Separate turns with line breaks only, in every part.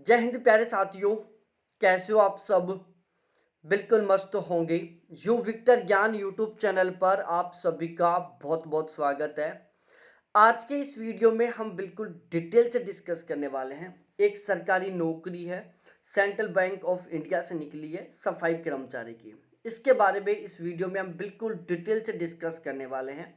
जय हिंद प्यारे साथियों। कैसे हो आप सब? बिल्कुल मस्त होंगे। यू विक्टर ज्ञान यूट्यूब चैनल पर आप सभी का बहुत बहुत स्वागत है। आज के इस वीडियो में हम बिल्कुल डिटेल से डिस्कस करने वाले हैं। एक सरकारी नौकरी है, सेंट्रल बैंक ऑफ इंडिया से निकली है, सफाई कर्मचारी की। इसके बारे में इस वीडियो में हम बिल्कुल डिटेल से डिस्कस करने वाले हैं।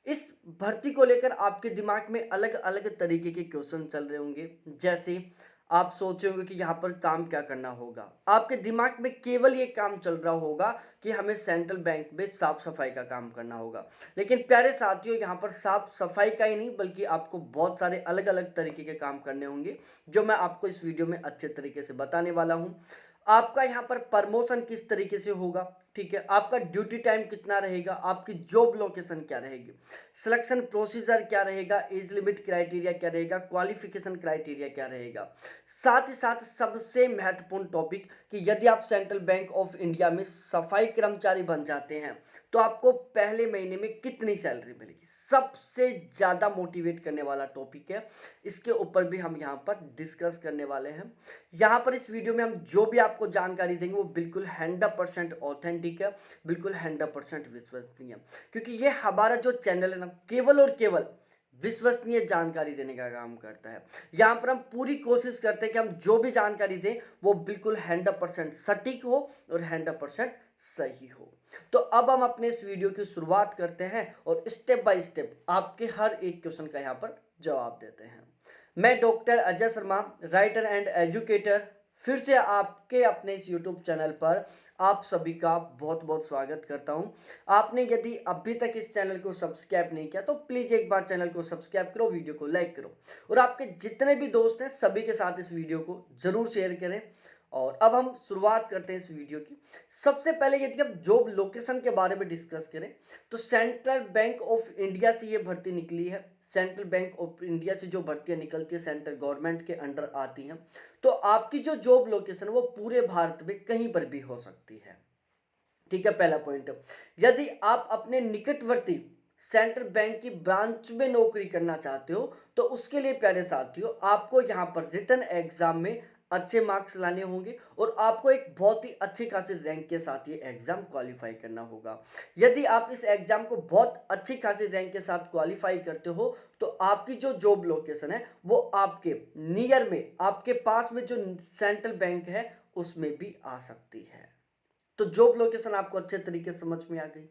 इस भर्ती को लेकर आपके दिमाग में अलग अलग तरीके के क्वेश्चन चल रहे होंगे। जैसे आप सोच रहे होंगे कि यहाँ पर काम क्या करना होगा। आपके दिमाग में केवल ये काम चल रहा होगा कि हमें सेंट्रल बैंक में साफ सफाई का काम करना होगा। लेकिन प्यारे साथियों, यहाँ पर साफ सफाई का ही नहीं बल्कि आपको बहुत सारे अलग अलग तरीके के काम करने होंगे, जो मैं आपको इस वीडियो में अच्छे तरीके से बताने वाला हूँ। आपका यहाँ पर प्रमोशन किस तरीके से होगा, ठीक है, आपका ड्यूटी टाइम कितना रहेगा, आपकी जॉब लोकेशन क्या रहेगी, सिलेक्शन प्रोसीजर क्या रहेगा, एज लिमिट क्राइटेरिया क्या रहेगा, क्वालिफिकेशन क्राइटेरिया क्या रहेगा। साथ ही साथ सबसे महत्वपूर्ण टॉपिक कि यदि आप सेंट्रल बैंक ऑफ इंडिया में सफाई कर्मचारी बन जाते हैं तो आपको पहले महीने में कितनी सैलरी मिलेगी। सबसे ज़्यादा मोटिवेट करने वाला टॉपिक है। इसके ऊपर भी हम यहाँ पर डिस्कस करने वाले हैं। यहाँ पर इस वीडियो में हम जो भी आपको जानकारी देंगे वो बिल्कुल 100% ऑथेंटिक है, बिल्कुल 100% विश्वसनीय है। क्योंकि ये हमारा जो चैनल है ना, केवल और केवल विश्वसनीय जानकारी देने का काम करता है। यहाँ पर हम पूरी कोशिश करते हैं कि हम जो भी जानकारी दें वो बिल्कुल 100% सटीक हो और 100% सही हो। तो अब हम अपने इस वीडियो की शुरुआत करते हैं और स्टेप बाय स्टेप आपके हर एक क्वेश्चन का यहाँ पर जवाब देते हैं। मैं doctor Ajay Sharma, writer and educator, फिर से आपके अपने इस यूट्यूब चैनल पर आप सभी का बहुत बहुत स्वागत करता हूं। आपने यदि अभी तक इस चैनल को सब्सक्राइब नहीं किया तो प्लीज़ एक बार चैनल को सब्सक्राइब करो, वीडियो को लाइक करो और आपके जितने भी दोस्त हैं सभी के साथ इस वीडियो को ज़रूर शेयर करें। और अब हम शुरुआत करते हैं इस वीडियो की। सबसे पहले यदि हम जॉब लोकेशन के बारे में डिस्कस करें तो सेंट्रल बैंक ऑफ इंडिया से ये भर्ती निकली है। सेंट्रल बैंक ऑफ इंडिया से जो भर्तियां निकलती है सेंट्रल गवर्नमेंट के अंडर आती हैं। तो आपकी जो जॉब लोकेशन वो पूरे भारत में कहीं पर भी हो सकती है, ठीक है। पहला पॉइंट, यदि आप अपने निकटवर्ती सेंट्रल बैंक की ब्रांच में नौकरी करना चाहते हो तो उसके लिए प्यारे साथियों आपको यहाँ पर रिटन एग्जाम में अच्छे मार्क्स लाने होंगे और आपको एक बहुत ही अच्छी खासी रैंक के साथ ये एग्जाम क्वालिफाई करना होगा। यदि आप इस एग्जाम को बहुत अच्छी खासी रैंक के साथ क्वालिफाई करते हो तो आपकी जो जॉब लोकेशन है वो आपके नियर में, आपके पास में जो सेंट्रल बैंक है उसमें भी आ सकती है। तो जॉब लोकेशन आपको अच्छे तरीके से समझ में आ गई।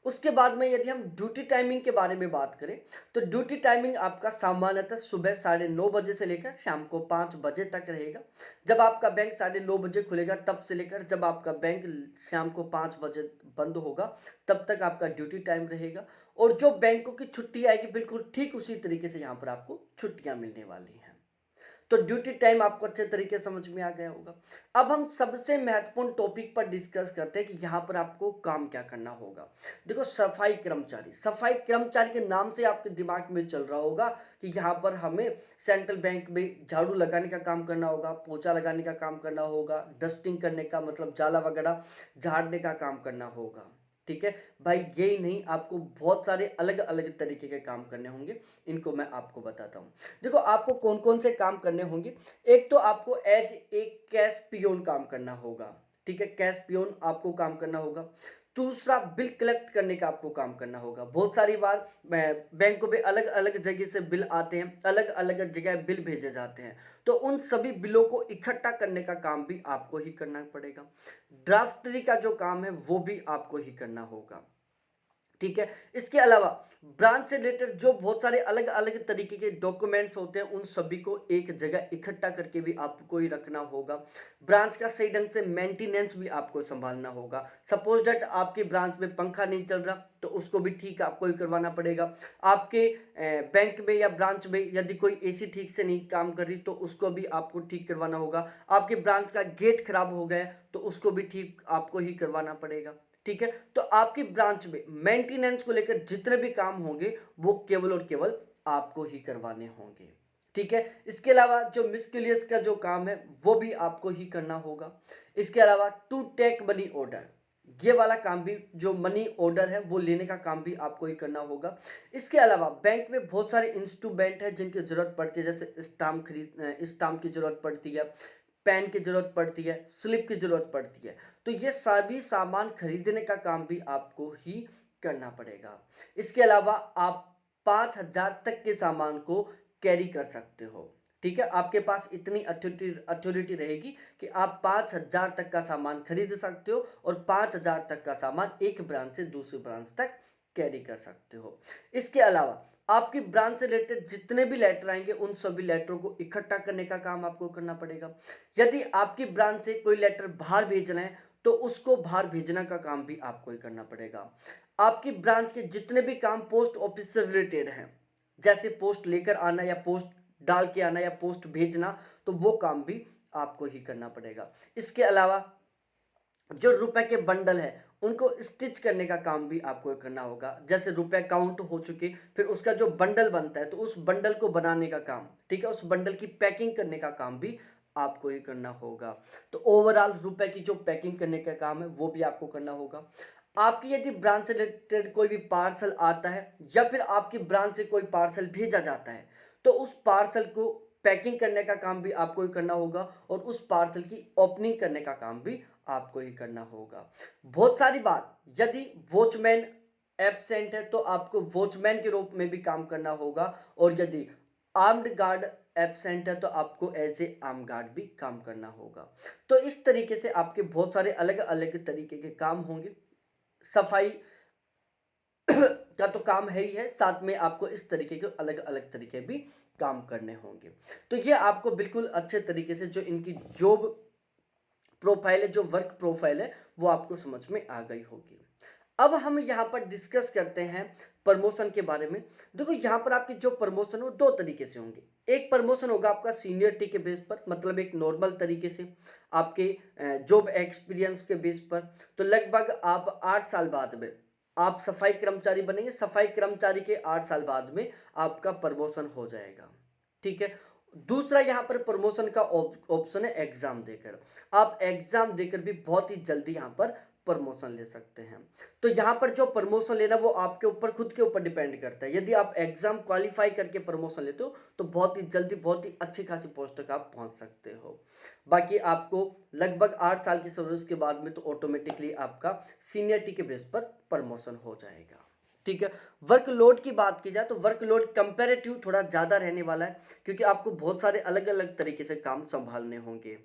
उसके बाद में यदि हम ड्यूटी टाइमिंग के बारे में बात करें तो ड्यूटी टाइमिंग आपका सामान्यतः सुबह 9:30 से लेकर शाम को 5 बजे तक रहेगा। जब आपका बैंक 9:30 खुलेगा तब से लेकर जब आपका बैंक शाम को 5 बजे बंद होगा तब तक आपका ड्यूटी टाइम रहेगा। और जो बैंकों की छुट्टी आएगी बिल्कुल ठीक उसी तरीके से यहाँ पर आपको छुट्टियां मिलने वाली हैं। तो ड्यूटी टाइम आपको अच्छे तरीके से समझ में आ गया होगा। अब हम सबसे महत्वपूर्ण टॉपिक पर डिस्कस करते हैं कि यहाँ पर आपको काम क्या करना होगा। देखो, सफाई कर्मचारी, सफाई कर्मचारी के नाम से आपके दिमाग में चल रहा होगा कि यहाँ पर हमें सेंट्रल बैंक में झाड़ू लगाने का काम करना होगा, पोछा लगाने का काम करना होगा, डस्टिंग करने का मतलब जाला वगैरह झाड़ने का काम करना होगा, ठीक है भाई। यही नहीं, आपको बहुत सारे अलग अलग तरीके के काम करने होंगे, इनको मैं आपको बताता हूँ। देखो, आपको कौन कौन से काम करने होंगे। एक तो आपको एज ए कैश पियोन काम करना होगा, ठीक है, कैश पियोन आपको काम करना होगा। दूसरा, बिल कलेक्ट करने का आपको काम करना होगा। बहुत सारी बार बैंकों में अलग अलग जगह से बिल आते हैं, अलग अलग जगह बिल भेजे जाते हैं, तो उन सभी बिलों को इकट्ठा करने का काम भी आपको ही करना पड़ेगा। ड्राफ्टरी का जो काम है वो भी आपको ही करना होगा, ठीक है। इसके अलावा ब्रांच से रिलेटेड जो बहुत सारे अलग अलग तरीके के डॉक्यूमेंट्स होते हैं उन सभी को एक जगह इकट्ठा करके भी आपको ही रखना होगा। ब्रांच का सही ढंग से मेंटेनेंस भी आपको संभालना होगा। सपोज दैट आपकी ब्रांच में पंखा नहीं चल रहा तो उसको भी ठीक आपको ही करवाना पड़ेगा। आपके बैंक में या ब्रांच में यदि कोई एसी ठीक से नहीं काम कर रही तो उसको भी आपको ठीक करवाना होगा। आपके ब्रांच का गेट खराब हो गया तो उसको भी ठीक आपको ही करवाना पड़ेगा, ठीक है। तो आपकी ब्रांच में मेंटेनेंस को लेकर जितने भी काम होंगे वो केवल और केवल आपको ही करवाने होंगे, ठीक है। इसके अलावा जो मिसकेलियस का जो काम है वो भी आपको ही करना होगा। इसके अलावा टू टेक मनी ऑर्डर, ये वाला काम भी, जो मनी ऑर्डर है वो लेने का काम भी आपको ही करना होगा। इसके अलावा बैंक में बहुत सारे इंस्ट्रूमेंट हैं जिनकी ज़रूरत पड़ती है, जैसे स्टाम्प की ज़रूरत पड़ती है, पेन की ज़रूरत पड़ती है, स्लिप की ज़रूरत पड़ती है। तो ये सभी सामान खरीदने का काम भी आपको ही करना पड़ेगा। इसके अलावा आप 5,000 तक के सामान को कैरी कर सकते हो। ठीक है, आपके पास इतनी अथॉरिटी रहेगी कि आप 5,000 तक का सामान खरीद सकते हो और 5,000 तक का सामान एक ब्रांच से दूसरी ब्रांच तक कैरी कर सकते हो। इसके अलावा आपकी ब्रांच से रिलेटेड जितने भी लेटर आएंगे उन सभी लेटरों को इकट्ठा करने का काम आपको करना पड़ेगा। यदि आपकी ब्रांच से कोई लेटर बाहर भेजना है तो उसको बाहर भेजना का काम भी आपको ही करना पड़ेगा। आपकी ब्रांच के जितने भी काम पोस्ट ऑफिस से रिलेटेड हैं, जैसे पोस्ट लेकर आना या पोस्ट डाल के आना या पोस्ट भेजना, तो वो काम भी आपको ही करना पड़ेगा। इसके अलावा जो रुपए के बंडल है उनको स्टिच करने का काम भी आपको करना होगा। जैसे रुपए काउंट हो चुके, फिर उसका जो बंडल बनता है तो उस बंडल को बनाने का काम, ठीक है, उस बंडल की पैकिंग करने का काम भी आपको ही करना होगा। तो ओवरऑल रुपए की जो पैकिंग करने का काम है वो भी आपको करना होगा। आपकी यदि ब्रांच से रिलेटेड कोई भी पार्सल आता है या फिर आपकी ब्रांच से कोई पार्सल भेजा जाता है तो उस पार्सल को पैकिंग करने का काम भी आपको ही करना होगा और उस पार्सल की ओपनिंग करने का काम भी आपको ही करना होगा। बहुत सारी बात, यदि वॉचमैन एब्सेंट है तो आपको वॉचमैन के रूप में भी काम करना होगा और यदि आर्म्ड गार्ड एब्सेंट है तो आपको एज ए आर्म गार्ड भी काम करना होगा। तो इस तरीके से आपके बहुत सारे अलग अलग तरीके के काम होंगे। सफाई का तो काम है ही है, साथ में आपको इस तरीके के अलग अलग तरीके भी काम करने होंगे। तो ये आपको बिल्कुल अच्छे तरीके से जो इनकी जॉब प्रोफाइल है, जो वर्क प्रोफाइल है, वो आपको समझ में आ गई होगी। अब हम यहाँ पर डिस्कस करते हैं प्रमोशन के बारे में। देखो यहाँ पर आपकी जो प्रमोशन हो दो तरीके से होंगे। एक प्रमोशन होगा आपका सीनियरिटी के बेस पर, मतलब एक नॉर्मल तरीके से आपके जॉब एक्सपीरियंस के बेस पर। तो लगभग आप 8 साल बाद में आप सफाई कर्मचारी बनेंगे। सफाई कर्मचारी के 8 साल बाद में आपका प्रमोशन हो जाएगा। ठीक है। दूसरा यहाँ पर प्रमोशन का ऑप्शन है एग्जाम देकर। आप एग्जाम देकर भी बहुत ही जल्दी यहाँ पर प्रमोशन ले सकते हैं। तो यहाँ पर जो प्रमोशन लेना वो आपके ऊपर, खुद के ऊपर डिपेंड करता है। यदि आप एग्जाम क्वालिफाई करके प्रमोशन लेते हो तो बहुत ही जल्दी, बहुत ही अच्छी खासी पोस्ट तक आप पहुंच सकते हो। बाकी आपको लगभग 8 साल की सर्विस के बाद में तो ऑटोमेटिकली आपका सीनियरिटी के बेस पर प्रमोशन हो जाएगा। ठीक है। वर्कलोड की बात की जाए तो वर्कलोड कंपैरेटिव थोड़ा ज़्यादा रहने वाला है, क्योंकि आपको बहुत सारे अलग अलग तरीके से काम संभालने होंगे।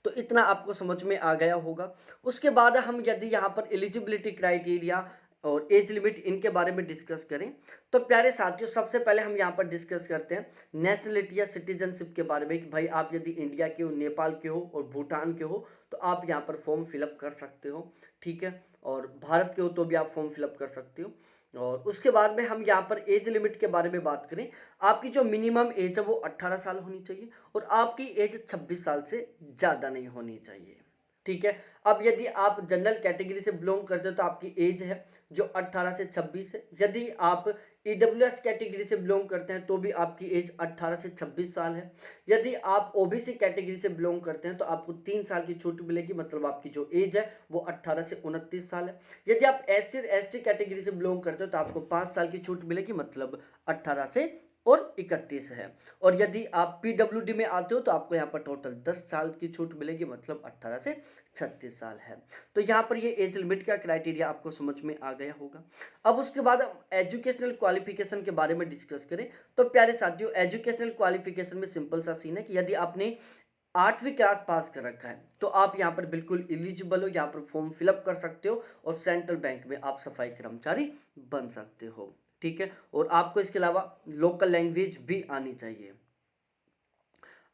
तो इतना आपको समझ में आ गया होगा। उसके बाद हम यदि यहाँ पर एलिजिबिलिटी क्राइटेरिया और एज लिमिट इनके बारे में डिस्कस करें तो प्यारे साथियों, सबसे पहले हम यहाँ पर डिस्कस करते हैं नेशनलिटी या सिटीजनशिप के बारे में कि भाई आप यदि इंडिया के हो, नेपाल के हो और भूटान के हो तो आप यहाँ पर फॉर्म फिलअप कर सकते हो। ठीक है। और भारत के हो तो भी आप फॉर्म फिलअप कर सकते हो। और उसके बाद में हम यहाँ पर एज लिमिट के बारे में बात करें, आपकी जो मिनिमम एज है वो 18 साल होनी चाहिए और आपकी एज 26 साल से ज़्यादा नहीं होनी चाहिए। ठीक है। अब यदि आप जनरल कैटेगरी से बिलोंग करते हो तो आपकी एज है जो 18 से 26 है। यदि आप ईडब्ल्यूएस कैटेगरी से बिलोंग करते हैं तो भी आपकी एज 18 से 26 साल है। यदि आप ओबीसी कैटेगरी से बिलोंग करते हैं तो आपको 3 साल की छूट मिलेगी, मतलब आपकी जो एज है वो 18 से 29 साल है। यदि आप एससी और एसटी कैटेगरी से बिलोंग करते हो तो आपको 5 साल की छूट मिलेगी, मतलब 18 से और 31 है। और यदि आप पीडब्ल्यूडी में आते हो तो आपको यहाँ पर टोटल 10 साल की छूट मिलेगी, मतलब 18 से 36 साल है। तो यहाँ पर ये एज लिमिट का क्राइटेरिया आपको समझ में आ गया होगा। अब उसके बाद हम एजुकेशनल क्वालिफिकेशन के बारे में डिस्कस करें तो प्यारे साथियों, एजुकेशनल क्वालिफिकेशन में सिंपल सा सीन है कि यदि आपने 8वीं क्लास पास कर रखा है तो आप यहाँ पर बिल्कुल एलिजिबल हो, यहाँ पर फॉर्म फिलअप कर सकते हो और सेंट्रल बैंक में आप सफाई कर्मचारी बन सकते हो। ठीक है। और आपको इसके अलावा लोकल लैंग्वेज भी आनी चाहिए।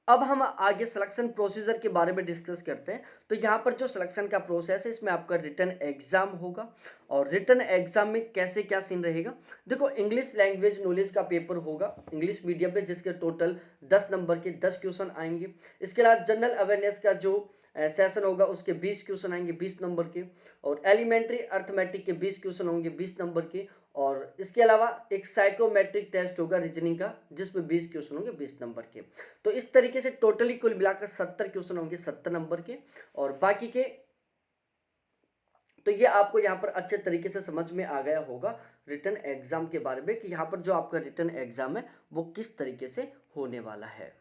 अब हम आगे सिलेक्शन प्रोसीजर के बारे में डिस्कस करते हैं। तो यहाँ पर जो सिलेक्शन का प्रोसेस है इसमें आपका रिटन एग्जाम होगा। और रिटन एग्जाम में कैसे क्या सीन रहेगा, देखो इंग्लिश लैंग्वेज नॉलेज का पेपर होगा इंग्लिश मीडियम पे, जिसके टोटल 10 नंबर के 10 क्वेश्चन आएंगे। इसके अलावा जनरल अवेयरनेस का जो सेशन होगा उसके 20 क्वेश्चन आएंगे 20 नंबर के। और एलिमेंट्री अर्थमेटिक के 20 क्वेश्चन होंगे 20 नंबर के। और इसके अलावा एक साइकोमेट्रिक टेस्ट होगा रीजनिंग का, जिसमें 20 क्वेश्चन होंगे 20 नंबर के। तो इस तरीके से टोटली कुल मिलाकर 70 क्वेश्चन होंगे 70 नंबर के। और बाकी के तो ये आपको यहाँ पर अच्छे तरीके से समझ में आ गया होगा रिटन एग्जाम के बारे में कि यहाँ पर जो आपका रिटन एग्जाम है वो किस तरीके से होने वाला है।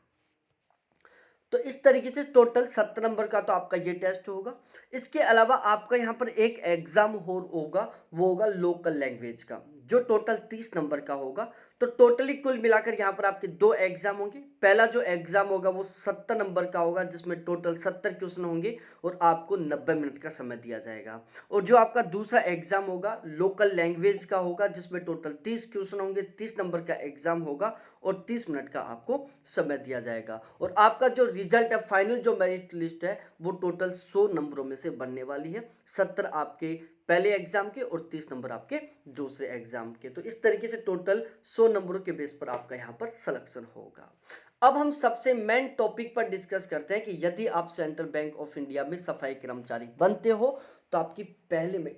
तो इस तरीके से टोटल 70 नंबर का तो आपका ये टेस्ट होगा। इसके अलावा आपका यहाँ पर एक एग्जाम और होगा, वो होगा लोकल लैंग्वेज का, जो टोटल 30 नंबर का होगा। तो टोटली कुल मिलाकर यहाँ पर आपके 2 एग्जाम होंगे। पहला जो एग्जाम होगा वो 70 नंबर का होगा, जिसमें टोटल 70 क्वेश्चन होंगे और आपको 90 मिनट का समय दिया जाएगा। और जो आपका दूसरा एग्जाम होगा लोकल लैंग्वेज का होगा, जिसमें टोटल 30 क्वेश्चन होंगे, 30 नंबर का एग्जाम होगा और 30 मिनट का आपको समय दिया जाएगा। और आपका जो रिजल्ट है, फाइनल जो मेरिट लिस्ट है, वो टोटल 100 नंबरों में से बनने वाली है। 70 आपके पहले एग्जाम के और 30 नंबर आपके दूसरे एग्जाम के। तो इस तरीके से टोटल 100 नंबरों के बेस पर आपका यहाँ पर सिलेक्शन होगा। अब हम सबसे मेन टॉपिक पर डिस्कस करते हैं कि यदि आप सेंट्रल बैंक ऑफ इंडिया में सफाई कर्मचारी बनते हो तो आपकी पहले में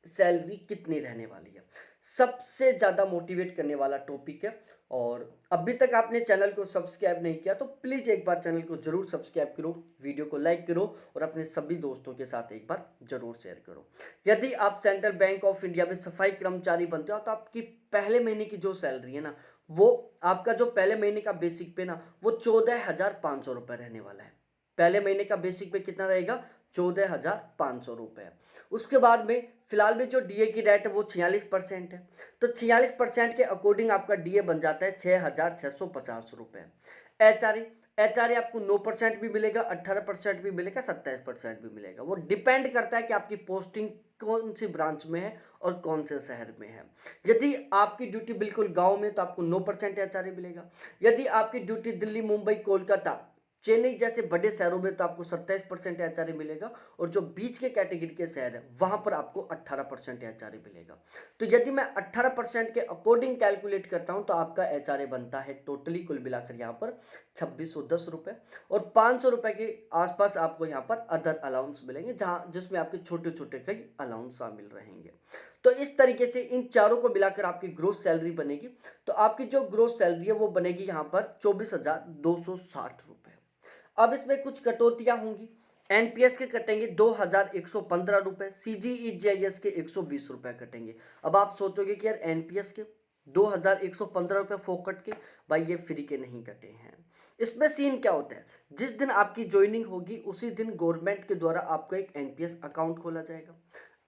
सैलरी कितनी रहने वाली है। सबसे ज़्यादा मोटिवेट करने वाला टॉपिक है। और अभी तक आपने चैनल को सब्सक्राइब नहीं किया तो प्लीज़ एक बार चैनल को जरूर सब्सक्राइब करो, वीडियो को लाइक करो और अपने सभी दोस्तों के साथ एक बार जरूर शेयर करो। यदि आप सेंट्रल बैंक ऑफ इंडिया में सफाई कर्मचारी बनते हो तो आपकी पहले महीने की जो सैलरी है ना, वो आपका जो पहले महीने का बेसिक पे ना, वो 14,500 रुपये रहने वाला है। पहले महीने का बेसिक पे कितना रहेगा? 14,500 रुपये। उसके बाद में फिलहाल में जो डीए की रेट है वो 46% है। तो 46% के अकॉर्डिंग आपका डीए बन जाता है 6,650 रुपये। एचआरए आपको 9% भी मिलेगा, 18% भी मिलेगा, 27% भी मिलेगा। वो डिपेंड करता है कि आपकी पोस्टिंग कौन सी ब्रांच में है और कौन से शहर में है। यदि आपकी ड्यूटी बिल्कुल गांव में तो आपको 9% एचआरए मिलेगा। यदि आपकी ड्यूटी दिल्ली, मुंबई, कोलकाता, चेन्नई जैसे बड़े शहरों में तो आपको 27% एचआरए मिलेगा। और जो बीच के कैटेगरी के शहर है वहां पर आपको 18% एचआरए मिलेगा। तो यदि मैं 18% के अकॉर्डिंग कैलकुलेट करता हूं तो आपका एचआरए बनता है टोटली कुल मिलाकर यहाँ पर 2610 रुपए। और 500 रुपए के आसपास आपको यहाँ पर अदर अलाउंस मिलेंगे, जहां जिसमें आपके छोटे छोटे कई अलाउंस शामिल रहेंगे। तो इस तरीके से इन चारों को मिलाकर आपकी ग्रोस सैलरी बनेगी। तो आपकी जो ग्रोस सैलरी है वो बनेगी यहाँ पर 24,260 रुपए। अब इसमें कुछ कटौतियां होंगी। एनपीएस के कटेंगे 2,115 रुपए, सीजीईजीआईएस के 120 रुपए कटेंगे। अब आप सोचोगे कि यार एनपीएस के 2,115 रुपए फोकट के, भाई ये फ्री के नहीं कटे हैं। इसमें सीन क्या होता है, जिस दिन आपकी ज्वाइनिंग होगी उसी दिन गवर्नमेंट के द्वारा आपको एक एनपीएस अकाउंट खोला जाएगा।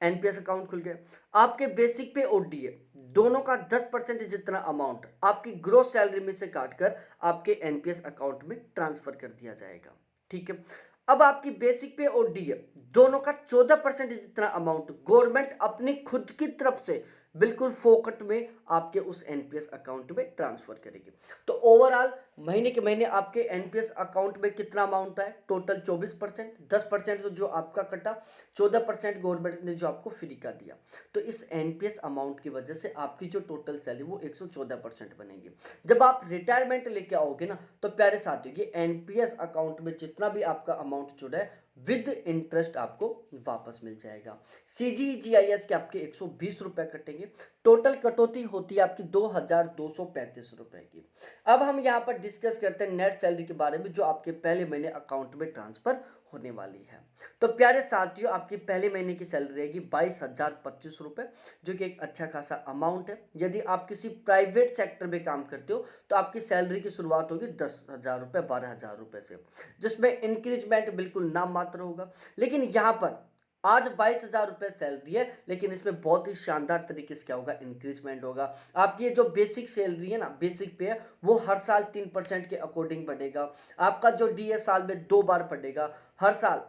एनपीएस अकाउंट खुल गया, आपके बेसिक पे और डीए दोनों का 10% जितना अमाउंट आपकी ग्रोस सैलरी में से काटकर आपके एनपीएस अकाउंट में ट्रांसफर कर दिया जाएगा। ठीक है। अब आपकी बेसिक पे और डीए दोनों का 14% जितना अमाउंट गवर्नमेंट अपनी खुद की तरफ से बिल्कुल फोकट में आपके उस एनपीएस अकाउंट में ट्रांसफर करेगी। तो ओवरऑल महीने के महीने आपके एनपीएस अकाउंट में कितना अमाउंट है? टोटल 24%। 10% तो जो आपका कटा, 14% गवर्नमेंट ने जो आपको फ्री का दिया। तो इस एनपीएस अमाउंट की वजह से आपकी जो टोटल सैलरी वो 114% बनेगी। जब आप रिटायरमेंट लेके आओगे ना, तो प्यारे साथियों ये एनपीएस अकाउंट में जितना भी आपका अमाउंट जुड़ा है विद इंटरेस्ट आपको वापस मिल जाएगा। सीजीजीआईएस के आपके 120 रुपए कटेंगे। टोटल कटौती होती है आपकी 2,235 रुपए की। अब हम यहाँ पर डिस्कस करते हैं नेट सैलरी के बारे में, जो आपके पहले महीने अकाउंट में ट्रांसफर होने वाली है। तो प्यारे साथियों आपकी पहले महीने की सैलरी रहेगी 22,025 रुपए, जो कि एक अच्छा खासा अमाउंट है। यदि आप किसी प्राइवेट सेक्टर में काम करते हो तो आपकी सैलरी की शुरुआत होगी 10,000 रुपए, 12,000 रुपए से, जिसमें इंक्रीजमेंट बिल्कुल नाम मात्र होगा। लेकिन यहाँ पर आज 22,000 रुपए सैलरी है, लेकिन इसमें बहुत ही शानदार तरीके से क्या होगा? इंक्रीजमेंट होगा। आपकी ये जो बेसिक सैलरी है ना, बेसिक पे है, वो हर साल 3% के अकॉर्डिंग बढ़ेगा। आपका जो डीए साल में 2 बार बढ़ेगा। हर साल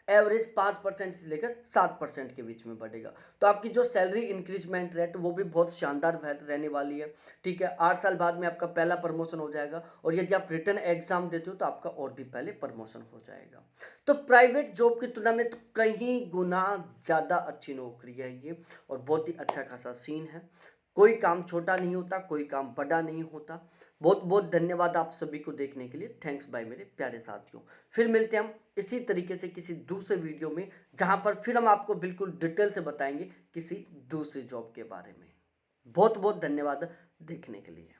एवरेज 5% से लेकर 7% के बीच में बढ़ेगा। तो आपकी जो सैलरी इंक्रीजमेंट रेट वो भी बहुत शानदार रहने वाली है। ठीक है। 8 साल बाद में आपका पहला प्रमोशन हो जाएगा और यदि आप रिटर्न एग्जाम देते हो तो आपका और भी पहले प्रमोशन हो जाएगा। तो प्राइवेट जॉब की तुलना में तो कहीं गुना ज़्यादा अच्छी नौकरी है ये, और बहुत ही अच्छा खासा सीन है। कोई काम छोटा नहीं होता, कोई काम बड़ा नहीं होता। बहुत बहुत धन्यवाद आप सभी को देखने के लिए। थैंक्स बाय मेरे प्यारे साथियों। फिर मिलते हैं हम इसी तरीके से किसी दूसरे वीडियो में, जहां पर फिर हम आपको बिल्कुल डिटेल से बताएंगे किसी दूसरी जॉब के बारे में। बहुत बहुत धन्यवाद देखने के लिए।